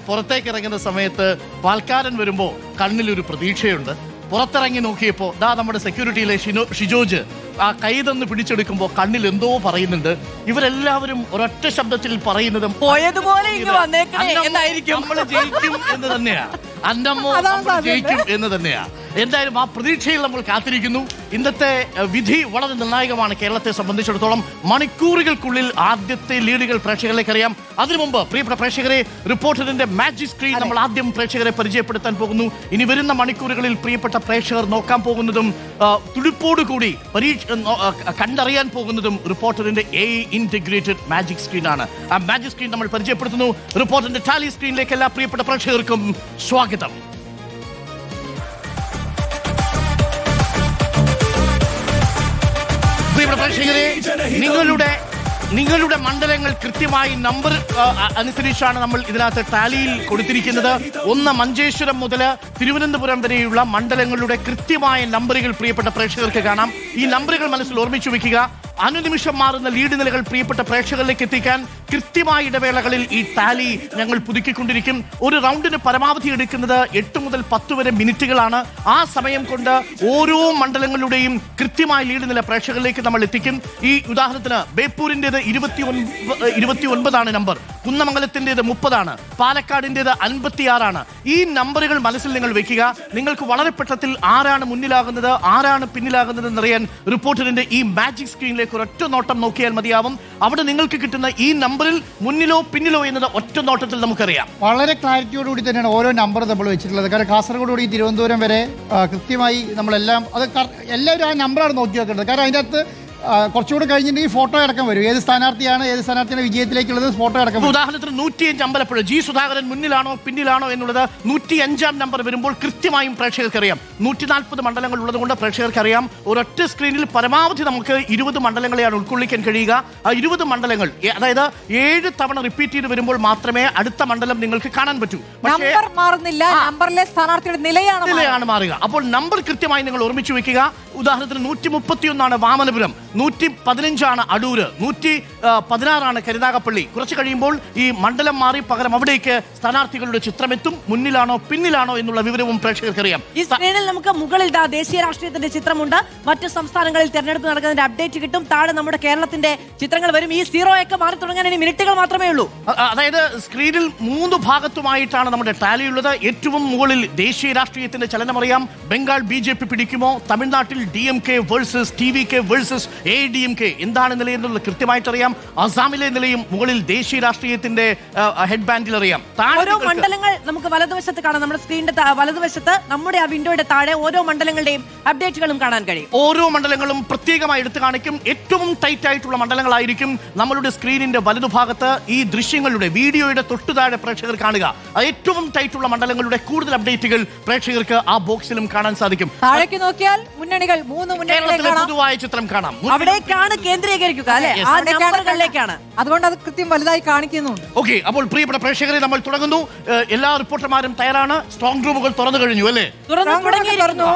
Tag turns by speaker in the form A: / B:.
A: പുറത്തേക്ക് ഇറങ്ങുന്ന സമയത്ത് പാൽക്കാരൻ വരുമ്പോൾ കണ്ണിലൊരു പ്രതീക്ഷയുണ്ട്. പുറത്തിറങ്ങി നോക്കിയപ്പോൾ നമ്മുടെ സെക്യൂരിറ്റിയിലെ ഷിജോജ് ആ കൈ തന്ന് പിടിച്ചെടുക്കുമ്പോൾ കണ്ണിൽ എന്തോ പറയുന്നുണ്ട്. ഇവരെല്ലാവരും ഒരൊറ്റ ശബ്ദത്തിൽ പറയുന്നതും
B: പോയതുപോലെ
A: നമ്മൾ ജയിക്കും എന്ന് തന്നെയാ. അന്നമ്മോ ജയിക്കും എന്ന് തന്നെയാ. എന്തായാലും ആ പ്രതീക്ഷയിൽ നമ്മൾ കാത്തിരിക്കുന്നു. ഇന്നത്തെ വിധി വളരെ നിർണായകമാണ് കേരളത്തെ സംബന്ധിച്ചിടത്തോളം. മണിക്കൂറുകൾക്കുള്ളിൽ ആദ്യത്തെ ലീഡുകൾ പ്രേക്ഷകരിലേക്ക് അറിയാം. അതിനു മുമ്പ് പ്രിയപ്പെട്ട പ്രേക്ഷകരെ, റിപ്പോർട്ടറിന്റെ മാജിക് സ്ക്രീൻ നമ്മൾ ആദ്യം പ്രേക്ഷകരെ പരിചയപ്പെടുത്താൻ പോകുന്നു. ഇനി വരുന്ന മണിക്കൂറുകളിൽ പ്രിയപ്പെട്ട പ്രേക്ഷകർ നോക്കാൻ പോകുന്നതും തുടിപ്പോടുകൂടി കണ്ടറിയാൻ പോകുന്നതും റിപ്പോർട്ടറിന്റെ ഇന്റഗ്രേറ്റഡ് മാജിക് സ്ക്രീൻ ആണ്. ആ മാജിക് സ്ക്രീൻ നമ്മൾ പരിചയപ്പെടുത്തുന്നു. റിപ്പോർട്ടറിന്റെ ടാലി സ്ക്രീനിലേക്ക് എല്ലാ പ്രിയപ്പെട്ട പ്രേക്ഷകർക്കും സ്വാഗതം. പ്രിയപ്പെട്ട പ്രേക്ഷകരെ, നിങ്ങളുടെ മണ്ഡലങ്ങൾ കൃത്യമായി നമ്പർ അനുസരിച്ചാണ് നമ്മൾ ഇതിനകത്ത് ടാലിയിൽ കൊടുത്തിരിക്കുന്നത്. 1 മഞ്ചേശ്വരം മുതൽ തിരുവനന്തപുരം വരെയുള്ള മണ്ഡലങ്ങളുടെ കൃത്യമായ നമ്പറുകൾ പ്രിയപ്പെട്ട പ്രേക്ഷകർക്ക് കാണാം. ഈ നമ്പറുകൾ മനസ്സിൽ ഓർമ്മിച്ചു വെക്കുക. അനുനിമിഷം മാറുന്ന ലീഡ് നിലകൾ പ്രിയപ്പെട്ട പ്രേക്ഷകരിലേക്ക് എത്തിക്കാൻ കൃത്യമായ ഇടവേളകളിൽ ഈ ടാലി ഞങ്ങൾ പുതുക്കിക്കൊണ്ടിരിക്കും. ഒരു റൗണ്ടിന് പരമാവധി എടുക്കുന്നത് 8 മുതൽ 10 വരെ മിനിറ്റുകളാണ്. ആ സമയം കൊണ്ട് ഓരോ മണ്ഡലങ്ങളുടെയും കൃത്യമായ ലീഡ് നില പ്രേക്ഷകരിലേക്ക് നമ്മൾ എത്തിക്കും. ഈ ഉദാഹരണത്തിന് ബേപ്പൂരിൻ്റെത് 29 നമ്പർ, കുന്നമംഗലത്തിൻ്റെത് 30, പാലക്കാടിൻ്റെത് 56. ഈ നമ്പറുകൾ മനസ്സിൽ നിങ്ങൾ വെക്കുക. നിങ്ങൾക്ക് വളരെ പെട്ടെന്ന് ആരാണ് മുന്നിലാകുന്നത് ആരാണ് പിന്നിലാകുന്നത് എന്നറിയാൻ റിപ്പോർട്ടറിന്റെ ഈ മാജിക് സ്ക്രീനിലേക്ക് ഒരൊറ്റ നോട്ടം നോക്കിയാൽ മതിയാവും. അവിടെ നിങ്ങൾക്ക് കിട്ടുന്ന ഈ നമ്പറിൽ മുന്നിലോ പിന്നിലോ എന്നത് ഒറ്റ നോട്ടത്തിൽ നമുക്കറിയാം.
C: വളരെ ക്ലാരിറ്റിയോടുകൂടി തന്നെയാണ് ഓരോ നമ്പർ നമ്മൾ വെച്ചിട്ടുള്ളത്. കാരണം കാസർഗോഡ് കൂടി തിരുവനന്തപുരം വരെ കൃത്യമായി നമ്മളെല്ലാം എല്ലാവരും ആ നമ്പറാണ് നോക്കി വെക്കേണ്ടത്. കാരണം അതിൻ്റെ അകത്ത് കുറച്ചുകൂടി കഴിഞ്ഞിട്ടുണ്ടെങ്കിൽ ഫോട്ടോ അടക്കം വരും. ഏത് സ്ഥാനാർത്ഥിയാണ് വിജയത്തിലേക്കുള്ളത് ഫോട്ടോ അടക്കം.
A: ഉദാഹരണത്തിന് 105 അമ്പലപ്പുഴ ജി സുധാകരൻ മുന്നിലാണോ പിന്നിലാണോ എന്നുള്ളത് 105 നമ്പർ വരുമ്പോൾ കൃത്യമായും പ്രേക്ഷകർക്ക് അറിയാം. 140 മണ്ഡലങ്ങൾ ഉള്ളതുകൊണ്ട് പ്രേക്ഷകർക്ക് അറിയാം. ഒരൊറ്റ സ്ക്രീനിൽ പരമാവധി നമുക്ക് 20 മണ്ഡലങ്ങളെയാണ് ഉൾക്കൊള്ളിക്കാൻ കഴിയുക. ആ 20 മണ്ഡലങ്ങൾ, അതായത് 7 തവണ റിപ്പീറ്റ് ചെയ്ത് വരുമ്പോൾ മാത്രമേ അടുത്ത മണ്ഡലം നിങ്ങൾക്ക് കാണാൻ പറ്റൂ.
B: നമ്പർ മാറുന്നില്ല, നമ്പറിലെ സ്ഥാനാർത്ഥിയുടെ നിലയാണ് മാറുക.
A: അപ്പോൾ നമ്പർ കൃത്യമായി നിങ്ങൾ ഓർമ്മിച്ചു വെക്കുക. ഉദാഹരണത്തിന് 131 വാമനപുരം, 115 അടൂര്, 116 കരുനാഗപ്പള്ളി. കുറച്ച് കഴിയുമ്പോൾ ഈ മണ്ഡലം മാറി പകരം അവിടേക്ക് സ്ഥാനാർത്ഥികളുടെ ചിത്രമെത്തും. മുന്നിലാണോ പിന്നിലാണോ എന്നുള്ള വിവരവും പ്രേക്ഷകർക്കറിയാം.
B: ഈ സ്ക്രീനിൽ നമുക്ക് മുകളിൽ ദേശീയ രാഷ്ട്രീയത്തിന്റെ ചിത്രമുണ്ട്. മറ്റു സംസ്ഥാനങ്ങളിൽ തെരഞ്ഞെടുപ്പ് നടക്കുന്നതിന്റെ അപ്ഡേറ്റ് കിട്ടും. താഴെ നമ്മുടെ കേരളത്തിന്റെ ചിത്രങ്ങൾ വരും. ഈ 0 ഒക്കെ മാറി തുടങ്ങാൻ ഇനി മിനിറ്റുകൾ മാത്രമേ ഉള്ളൂ.
A: അതായത് സ്ക്രീനിൽ 3 ഭാഗത്തുമായിട്ടാണ് നമ്മുടെ ടാലി ഉള്ളത്. ഏറ്റവും മുകളിൽ ദേശീയ രാഷ്ട്രീയത്തിന്റെ ചലനമറിയാം. ബംഗാൾ BJP പിടിക്കുമോ, തമിഴ്നാട്ടിൽ DMK versus TVK versus ADMK എന്താണ് നിലയെന്നുള്ളത് കൃത്യമായിട്ട് അറിയാം. അസാമിലെ നിലയും മുകളിൽ ദേശീയ രാഷ്ട്രീയത്തിന്റെ ഹെഡ് ബാൻഡിൽ അറിയാം.
B: ഓരോ മണ്ഡലങ്ങൾ നമുക്ക് വലതുവശത്ത് കാണാം. നമ്മുടെ സ്ക്രീനിന്റെ വലതുവശത്ത് നമ്മുടെ ആ വിൻഡോയുടെ താഴെ ഓരോ മണ്ഡലങ്ങളുടെയും അപ്ഡേറ്റുകളും കാണാൻ കഴിയും.
A: ഓരോ മണ്ഡലങ്ങളും പ്രത്യേകമായി എടുത്തു കാണിക്കും. ഏറ്റവും ടൈറ്റ് ആയിട്ടുള്ള മണ്ഡലങ്ങളായിരിക്കും നമ്മളുടെ സ്ക്രീനിന്റെ വലതുഭാഗത്ത്. ഈ ദൃശ്യങ്ങളുടെ വീഡിയോയുടെ തൊട്ടുതാഴെ പ്രേക്ഷകർ കാണുക. ഏറ്റവും ടൈറ്റുള്ള മണ്ഡലങ്ങളുടെ കൂടുതൽ അപ്ഡേറ്റുകൾ പ്രേക്ഷകർക്ക് ആ ബോക്സിലും കാണാൻ സാധിക്കും.
B: താഴേക്ക് നോക്കിയാൽ മുന്നണികൾ 3 മുന്നണികളെ
A: പൊതുവായ ചിത്രം കാണാം.
B: അവിടേക്കാണ് കേന്ദ്രീകരിക്കുക, അല്ലെ? ആ നമ്പറുകളിലേക്കാണ്. അതുകൊണ്ട് അത് കൃത്യം വലുതായി കാണിക്കുന്നുണ്ട്.
A: ഓക്കെ, അപ്പോൾ പ്രിയപ്പെട്ട പ്രേക്ഷകരെ നമ്മൾ തുടങ്ങുന്നു. എല്ലാ റിപ്പോർട്ടർമാരും തയ്യാറാണ്. സ്ട്രോങ് റൂമുകൾ തുറന്നു കഴിഞ്ഞു, അല്ലേ?
B: തുറന്നു.